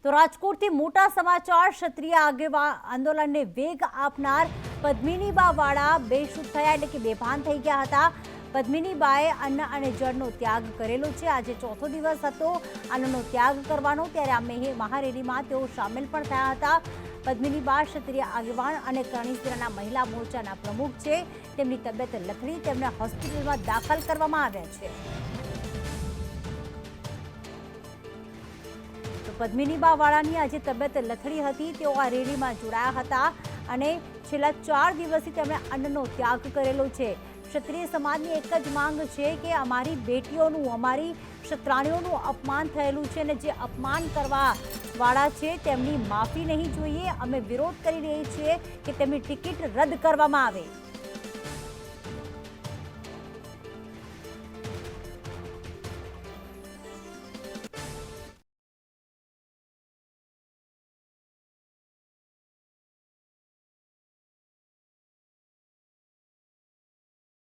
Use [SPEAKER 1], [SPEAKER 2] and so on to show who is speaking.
[SPEAKER 1] તો રાજકોટથી મોટા સમાચાર ક્ષત્રિય આંદોલનને વેગ આપનાર પદ્મિનીબા વાળા બેશુદ્ધ થયા એટલે કે બેભાન થઈ ગયા હતા। પદ્મિનીબાએ અન્ન અને જળનો ત્યાગ કરેલો છે। આજે ચોથો દિવસ હતો અન્નનો ત્યાગ કરવાનો, ત્યારે આ મહારેલીમાં તેઓ સામેલ પણ થયા હતા। પદ્મિનીબા ક્ષત્રિય આગેવાન અને કરણી સેનાના મહિલા મોરચાના પ્રમુખ છે। તેમની તબિયત લથડી તેમને હોસ્પિટલમાં દાખલ કરવામાં આવ્યા છે। પદ્મિનીબા વાળાની આજે તબિયત લથડી હતી, તેઓ આ રેલીમાં જોડાયા હતા અને છેલ્લા 4 દિવસથી તેમણે અન્નનો ત્યાગ કરેલો છે। ક્ષત્રિય સમાજની એક જ માંગ છે કે અમારી બેટીઓનું, અમારી ક્ષત્રાણીઓનું અપમાન થયેલું છે અને જે અપમાન કરવા વાળા છે તેમની માફી નહીં જોઈએ। અમે વિરોધ કરી રહી છીએ કે તેમની ટિકિટ રદ કરવામાં આવે।